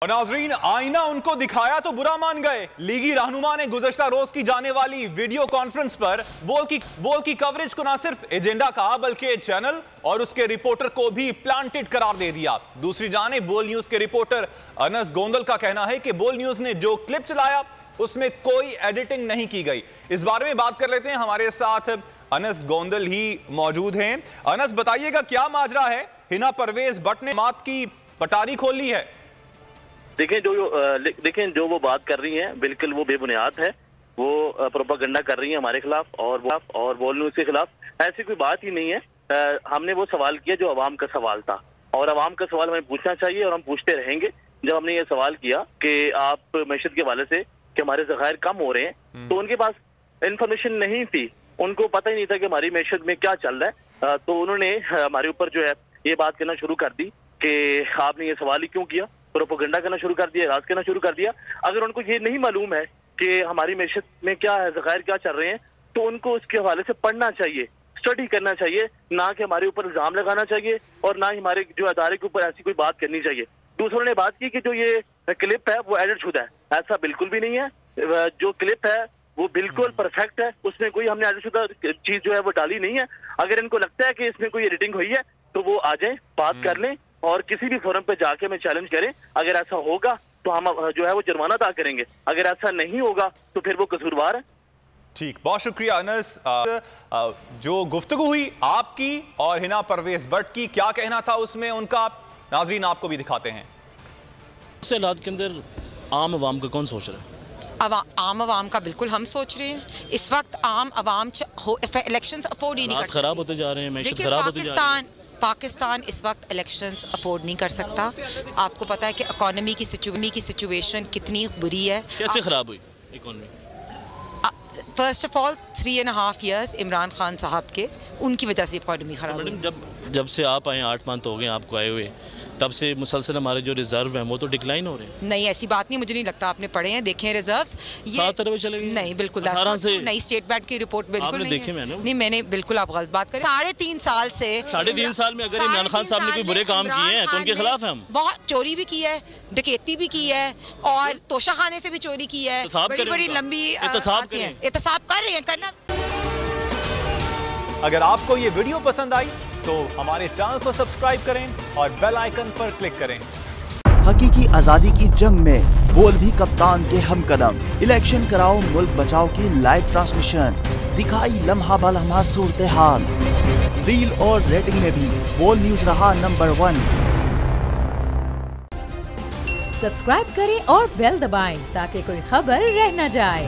और नाजरीन, आईना उनको दिखाया तो बुरा मान गए। लीगी रहनुमा ने गुज़श्ता रोज की जाने वाली वीडियो कॉन्फ्रेंस पर बोल की कवरेज को न सिर्फ एजेंडा कहा बल्कि चैनल और उसके रिपोर्टर को भी प्लांटेड करार दे दिया। दूसरी जानिब बोल न्यूज के रिपोर्टर अनस गोंदल का कहना है कि बोल न्यूज ने जो क्लिप चलाया उसमें कोई एडिटिंग नहीं की गई। इस बारे में बात कर लेते हैं, हमारे साथ अनस गोंदल ही मौजूद हैं। अनस, बताइएगा क्या माजरा है? हिना परवेज भट्ट ने मात की पटारी खोल ली है। देखें जो वो बात कर रही हैं बिल्कुल वो बेबुनियाद है। वो प्रोपेगेंडा कर रही हैं हमारे खिलाफ और बोल न्यूज के खिलाफ। ऐसी कोई बात ही नहीं है। हमने वो सवाल किया जो अवाम का सवाल था और अवाम का सवाल हमें पूछना चाहिए और हम पूछते रहेंगे। जब हमने ये सवाल किया कि आप मैशत के हवाले से कि हमारे ज़खायर कम हो रहे हैं, तो उनके पास इंफॉर्मेशन नहीं थी, उनको पता ही नहीं था कि हमारी मैशत में क्या चल रहा है। तो उन्होंने हमारे ऊपर जो है ये बात कहना शुरू कर दी कि आपने ये सवाल ही क्यों किया, प्रोपेगेंडा करना शुरू कर दिया, राज करना शुरू कर दिया। अगर उनको ये नहीं मालूम है कि हमारी मैशत में क्या है, ज़खायर क्या चल रहे हैं, तो उनको उसके हवाले से पढ़ना चाहिए, स्टडी करना चाहिए, ना कि हमारे ऊपर इल्जाम लगाना चाहिए और ना ही हमारे जो अदारे के ऊपर ऐसी कोई बात करनी चाहिए। दूसरों ने बात की कि जो ये क्लिप है वो एडिट शुदा है। ऐसा बिल्कुल भी नहीं है। जो क्लिप है वो बिल्कुल परफेक्ट है, उसमें कोई हमने एडिट शुदा चीज जो है वो डाली नहीं है। अगर इनको लगता है कि इसमें कोई एडिटिंग हुई है तो वो आ जाए, बात कर लें और किसी भी फोरम पे जाके हमें चैलेंज करें। अगर ऐसा होगा तो हम जो है वो जुर्माना अदा करेंगे, अगर ऐसा नहीं होगा तो फिर वो कसूरवार है। ठीक, बहुत शुक्रिया अनस। जो गुफ्तगू हुई आपकी और हिना परवेज भट्ट की, क्या कहना था उसमें उनका, नाजरीन आपको भी दिखाते हैं। इस हालात के अंदर आम आवाम का कौन सोच रहा है? आम आवाम का बिल्कुल हम सोच रहे हैं। इस वक्त आम आवाम इलेक्शंस अफोर्ड ही नहीं कर सकते। खराब होते जा रहे हैं, मैशत खराब होते जा रही है। पाकिस्तान इस वक्त इलेक्शंस अफोर्ड नहीं कर सकता। आपको पता है कि इकोनॉमी की सिचुएशन कितनी बुरी है। कैसे खराब हुई economy? First of all 3.5 years Imran Khan साहब के, उनकी वजह से इकोनॉमी खराब हुई। जब से आप आए 8 मंथ हो गए आपको आए हुए, तब से मुसलसल हमारे जो रिजर्व हैं वो तो डिक्लाइन हो रहे हैं। नहीं, ऐसी बात नहीं, मुझे नहीं लगता। आपने पढ़े हैं, देखे हैं रिजर्व्स, 7 अरब चले गए। नहीं, बिल्कुल नहीं, स्टेट बैंक की रिपोर्ट बिल्कुल नहीं देखे नहीं, मैंने बिल्कुल, आप गलत बात करें। 3.5 साल से 3.5 साल में अगर इमरान खान साहब ने कोई बुरे काम किए हैं तो उनके खिलाफ है। हम बहुत चोरी भी की है, डकैती भी की है और तोशाखाने से भी चोरी की है। बड़ी लंबी एहतसाब कर रहे हैं, करना। अगर आपको ये वीडियो पसंद आई तो हमारे चैनल को सब्सक्राइब करें और बेल आइकन पर क्लिक करें। हकीकी आजादी की जंग में बोल भी कप्तान के हमकदम। इलेक्शन कराओ मुल्क बचाओ की लाइव ट्रांसमिशन, दिखाई लम्हा बलम्हा सूरत हाल। रील और रेटिंग में भी बोल न्यूज रहा नंबर 1। सब्सक्राइब करें और बेल दबाएं ताकि कोई खबर रह न जाए।